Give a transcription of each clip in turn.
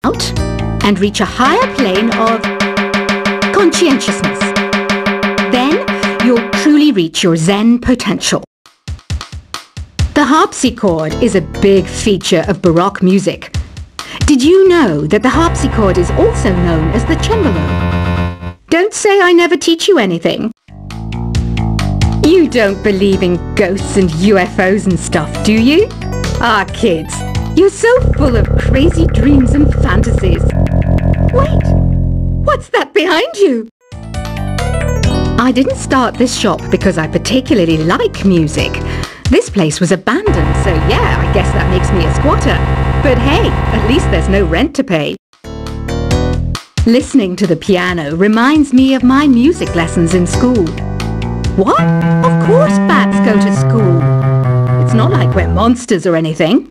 out and reach a higher plane of conscientiousness. Then you'll truly reach your Zen potential. The harpsichord is a big feature of Baroque music. Did you know that the harpsichord is also known as the cembalo? Don't say I never teach you anything. You don't believe in ghosts and UFOs and stuff, do you? Ah, kids, you're so full of crazy dreams and fantasies. Wait, what's that behind you? I didn't start this shop because I particularly like music. This place was abandoned, so yeah, I guess that makes me a squatter. But hey, at least there's no rent to pay. Listening to the piano reminds me of my music lessons in school. What? Of course bats go to school. It's not like we're monsters or anything.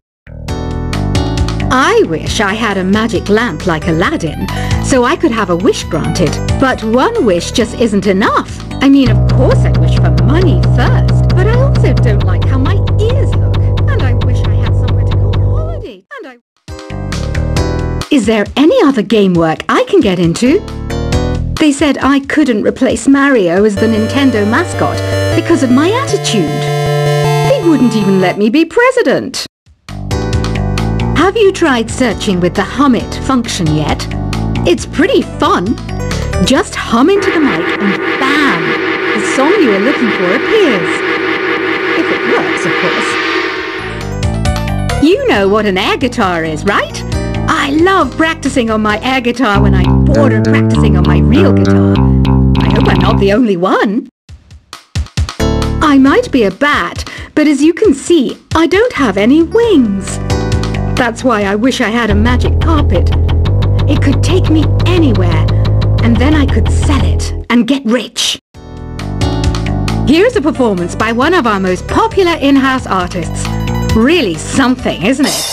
I wish I had a magic lamp like Aladdin, so I could have a wish granted. But one wish just isn't enough. I mean, of course I wish for money first, but I also don't like how my ears look. And I wish I had somewhere to go on holiday. Is there any other game work I can get into? They said I couldn't replace Mario as the Nintendo mascot because of my attitude. They wouldn't even let me be president. Have you tried searching with the Hum It function yet? It's pretty fun. Just hum into the mic and bam! The song you are looking for appears. If it works, of course. You know what an air guitar is, right? I love practicing on my air guitar when I'm bored of practicing on my real guitar. I hope I'm not the only one. I might be a bat, but as you can see, I don't have any wings. That's why I wish I had a magic carpet. It could take me anywhere, and then I could sell it and get rich. Here's a performance by one of our most popular in-house artists. Really something, isn't it?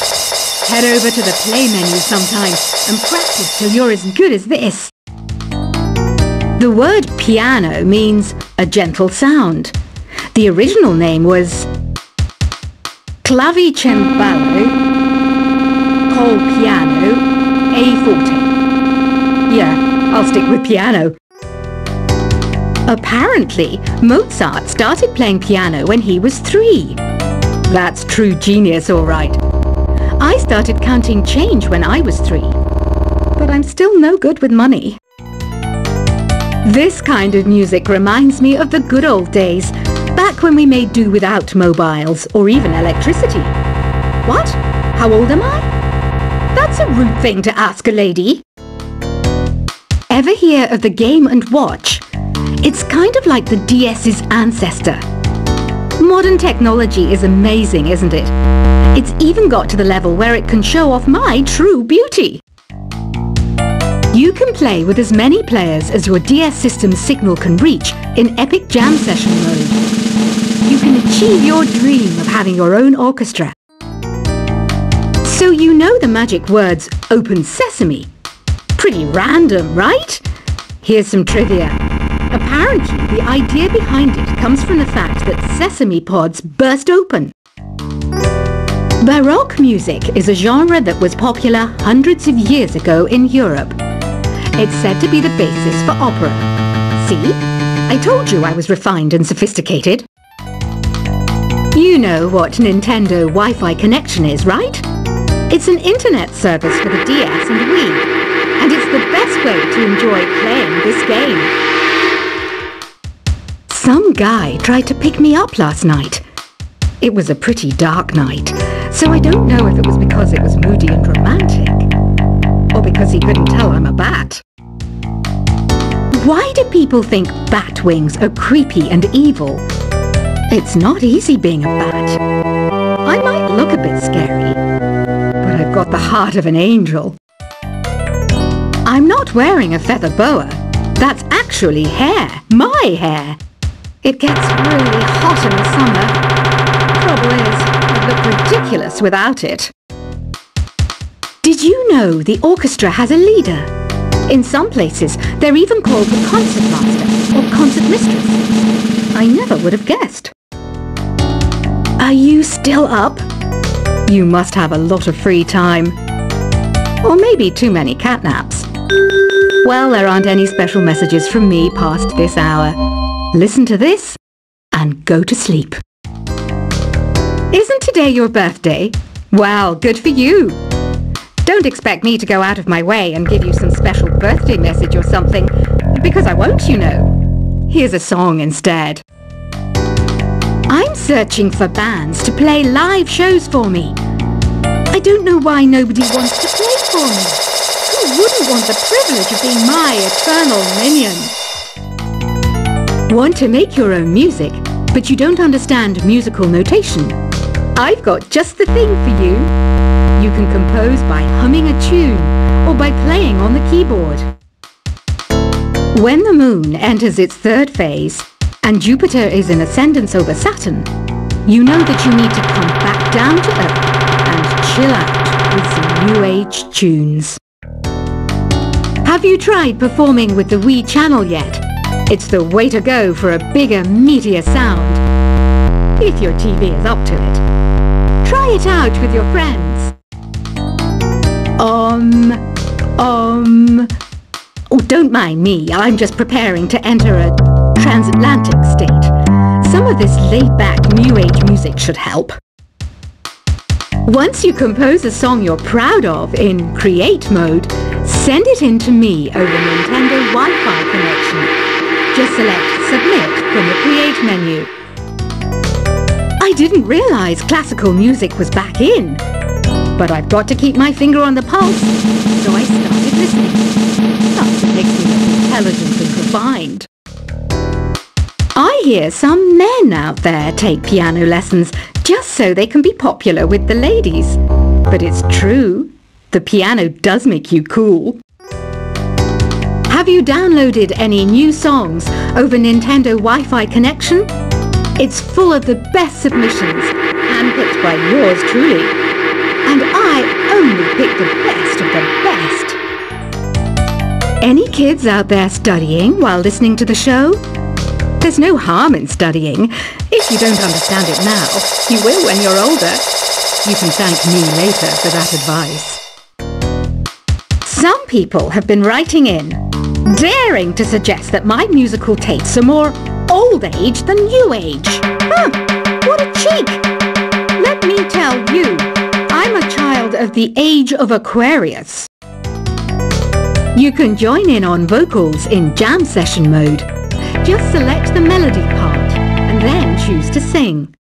Head over to the play menu sometime and practice till you're as good as this. The word piano means a gentle sound. The original name was clavicembalo col piano a forte. Yeah, I'll stick with piano. Apparently, Mozart started playing piano when he was 3. That's true genius, all right. I started counting change when I was 3, but I'm still no good with money. This kind of music reminds me of the good old days, back when we made do without mobiles or even electricity. What? How old am I? That's a rude thing to ask a lady. Ever hear of the Game & Watch? It's kind of like the DS's ancestor. Modern technology is amazing, isn't it? It's even got to the level where it can show off my true beauty. You can play with as many players as your DS system's signal can reach in epic jam session mode. You can achieve your dream of having your own orchestra. So you know the magic words "Open Sesame." Pretty random, right? Here's some trivia. Apparently, the idea behind it comes from the fact that sesame pods burst open. Baroque music is a genre that was popular hundreds of years ago in Europe. It's said to be the basis for opera. See? I told you I was refined and sophisticated. You know what Nintendo Wi-Fi connection is, right? It's an internet service for the DS and Wii, and it's the best way to enjoy playing this game. Some guy tried to pick me up last night. It was a pretty dark night, so I don't know if it was because it was moody and romantic, or because he couldn't tell I'm a bat. Why do people think bat wings are creepy and evil? It's not easy being a bat. I might look a bit scary, but I've got the heart of an angel. I'm not wearing a feather boa. That's actually hair, my hair. It gets really hot in the summer. Trouble is, I'd look ridiculous without it. Did you know the orchestra has a leader? In some places, they're even called the concertmaster or concertmistress. I never would have guessed. Are you still up? You must have a lot of free time. Or maybe too many catnaps. Well, there aren't any special messages from me past this hour. Listen to this and go to sleep. Isn't today your birthday? Well, good for you. Don't expect me to go out of my way and give you some special birthday message or something, because I won't, you know. Here's a song instead. I'm searching for bands to play live shows for me. I don't know why nobody wants to play for me. Who wouldn't want the privilege of being my eternal minion? Want to make your own music, but you don't understand musical notation? I've got just the thing for you. You can compose by humming a tune or by playing on the keyboard. When the moon enters its third phase and Jupiter is in ascendance over Saturn, you know that you need to come back down to earth and chill out with some new age tunes. Have you tried performing with the Wii channel yet? It's the way to go for a bigger, meatier sound. If your TV is up to it. Try it out with your friends. Oh, don't mind me. I'm just preparing to enter a transatlantic state. Some of this laid-back New Age music should help. Once you compose a song you're proud of in create mode, send it in to me over Nintendo Wi-Fi connection. Just select Submit from the Create menu. I didn't realize classical music was back in. But I've got to keep my finger on the pulse, so I started listening. That's what makes me look intelligent and refined. I hear some men out there take piano lessons just so they can be popular with the ladies. But it's true, the piano does make you cool. Have you downloaded any new songs over Nintendo Wi-Fi connection? It's full of the best submissions, handpicked by yours truly. And I only pick the best of the best. Any kids out there studying while listening to the show? There's no harm in studying. If you don't understand it now, you will when you're older. You can thank me later for that advice. Some people have been writing in, daring to suggest that my musical tastes are more old age than new age. Huh, what a cheek! Let me tell you, I'm a child of the age of Aquarius. You can join in on vocals in jam session mode. Just select the melody part and then choose to sing.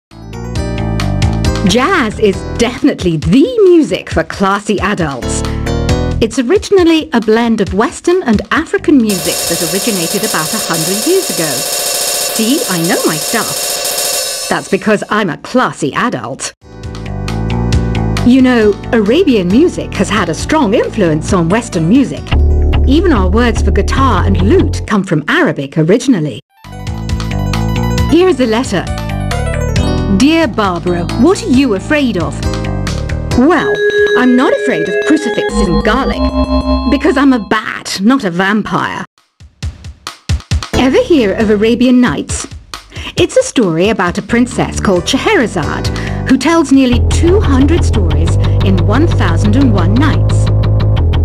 Jazz is definitely the music for classy adults. It's originally a blend of Western and African music that originated about 100 years ago. See, I know my stuff. That's because I'm a classy adult. You know, Arabian music has had a strong influence on Western music. Even our words for guitar and lute come from Arabic originally. Here's a letter. Dear Barbara, what are you afraid of? Well, I'm not afraid of crucifixes and garlic, because I'm a bat, not a vampire. Ever hear of Arabian Nights? It's a story about a princess called Scheherazade, who tells nearly 200 stories in 1001 nights.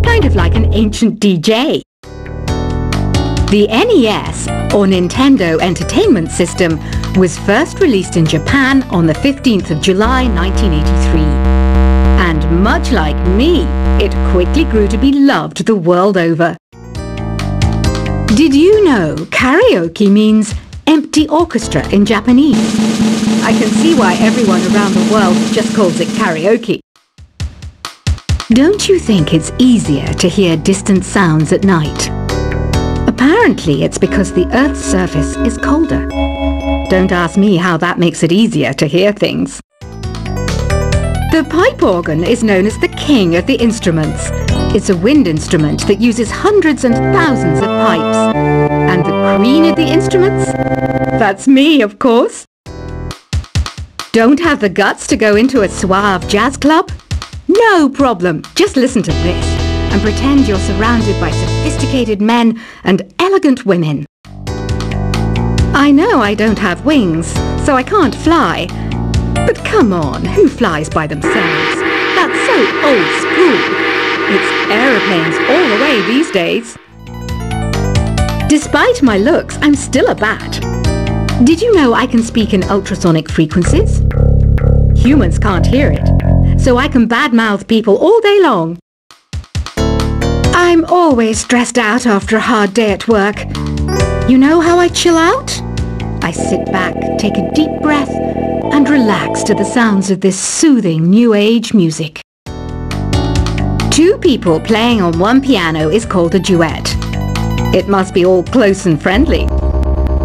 Kind of like an ancient DJ. The NES, or Nintendo Entertainment System, was first released in Japan on the 15th of July 1983. And much like me, it quickly grew to be loved the world over. Did you know karaoke means empty orchestra in Japanese? I can see why everyone around the world just calls it karaoke. Don't you think it's easier to hear distant sounds at night? Apparently it's because the Earth's surface is colder. Don't ask me how that makes it easier to hear things. The pipe organ is known as the king of the instruments. It's a wind instrument that uses hundreds and thousands of pipes. And the queen of the instruments? That's me, of course. Don't have the guts to go into a suave jazz club? No problem. Just listen to this and pretend you're surrounded by sophisticated men and elegant women. I know I don't have wings, so I can't fly. But come on, who flies by themselves? That's so old school. It's aeroplanes all the way these days. Despite my looks, I'm still a bat. Did you know I can speak in ultrasonic frequencies? Humans can't hear it, so I can badmouth people all day long. I'm always stressed out after a hard day at work. You know how I chill out? I sit back, take a deep breath, and relax to the sounds of this soothing new age music. Two people playing on one piano is called a duet. It must be all close and friendly.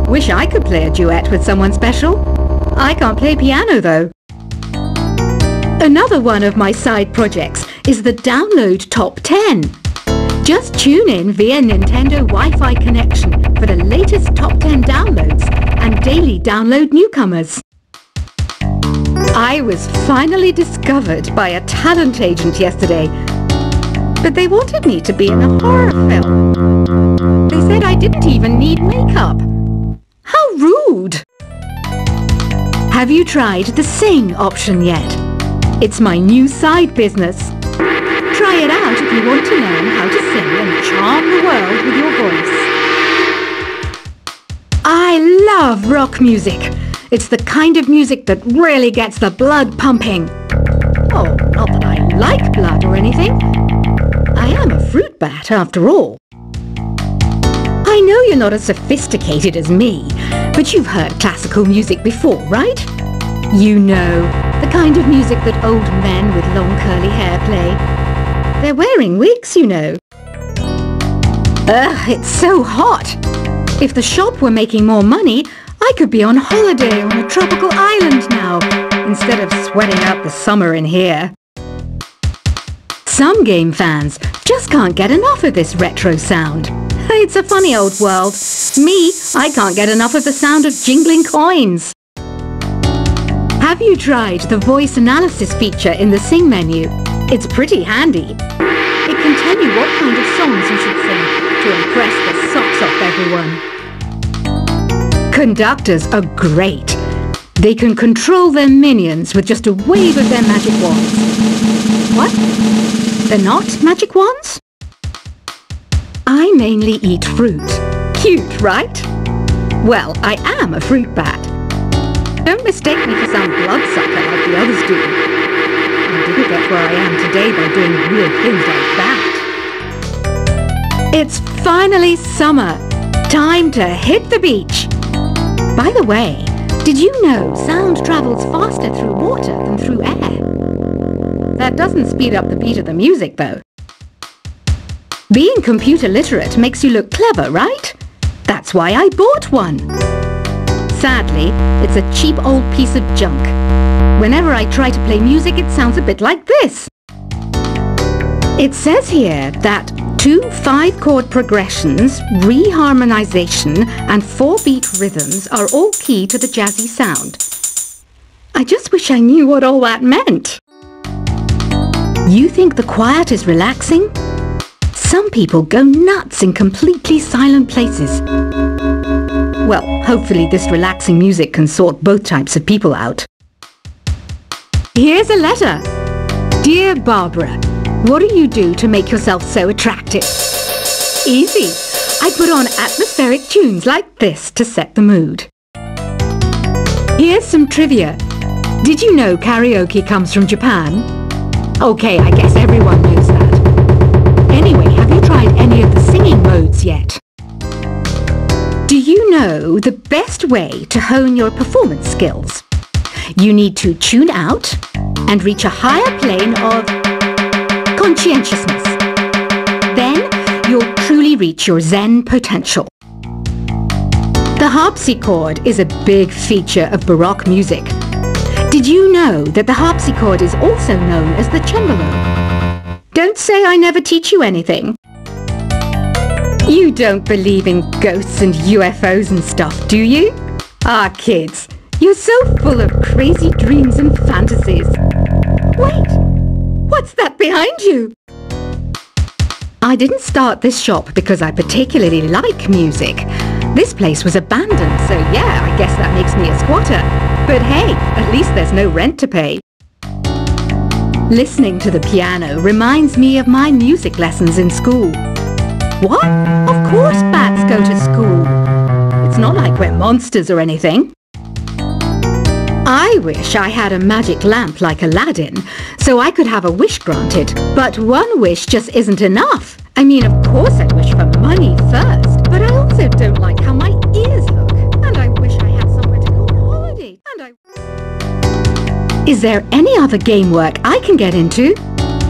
Wish I could play a duet with someone special. I can't play piano though. Another one of my side projects is the Download Top 10. Just tune in via Nintendo Wi-Fi connection for the latest top 10 downloads and daily download newcomers. I was finally discovered by a talent agent yesterday, but they wanted me to be in a horror film. They said I didn't even need makeup. How rude! Have you tried the Sing option yet? It's my new side business. Try it out if you want to learn how to sing and charm the world with your voice. I love rock music. It's the kind of music that really gets the blood pumping. Oh, not that I like blood or anything. I am a fruit bat after all. I know you're not as sophisticated as me, but you've heard classical music before, right? You know, the kind of music that old men with long curly hair play. They're wearing wigs, you know. Ugh, it's so hot. If the shop were making more money, I could be on holiday on a tropical island now, instead of sweating out the summer in here. Some game fans just can't get enough of this retro sound. It's a funny old world. Me, I can't get enough of the sound of jingling coins. Have you tried the voice analysis feature in the Sing menu? It's pretty handy. It can tell you what kind of songs you should sing to impress the socks off everyone. Conductors are great. They can control their minions with just a wave of their magic wands. What? They're not magic wands? I mainly eat fruit. Cute, right? Well, I am a fruit bat. Don't mistake me for some bloodsucker like the others do. I didn't get where I am today by doing weird things like that. It's finally summer. Time to hit the beach. By the way, did you know sound travels faster through water than through air? That doesn't speed up the beat of the music, though. Being computer literate makes you look clever, right? That's why I bought one. Sadly, it's a cheap old piece of junk. Whenever I try to play music, it sounds a bit like this. It says here that 2 5-chord progressions, reharmonization, and 4-beat rhythms are all key to the jazzy sound. I just wish I knew what all that meant. You think the quiet is relaxing? Some people go nuts in completely silent places. Well, hopefully this relaxing music can sort both types of people out. Here's a letter. Dear Barbara, what do you do to make yourself so attractive? Easy. I put on atmospheric tunes like this to set the mood. Here's some trivia. Did you know karaoke comes from Japan? Okay, I guess everyone knows that. Anyway, have you tried any of the singing modes yet? Do you know the best way to hone your performance skills? You need to tune out and reach a higher plane of conscientiousness. Then you'll truly reach your Zen potential. The harpsichord is a big feature of Baroque music. Did you know that the harpsichord is also known as the cembalo? Don't say I never teach you anything. You don't believe in ghosts and UFOs and stuff, do you? Ah, kids, you're so full of crazy dreams and fantasies. Wait, what's that behind you? I didn't start this shop because I particularly like music. This place was abandoned, so yeah, I guess that makes me a squatter. But hey, at least there's no rent to pay. Listening to the piano reminds me of my music lessons in school. What? Of course bats go to school. It's not like we're monsters or anything. I wish I had a magic lamp like Aladdin, so I could have a wish granted. But one wish just isn't enough. I mean, of course I'd wish for money first, but I also don't like how my ears look. And I wish I had somewhere to go on holiday. Is there any other game work I can get into?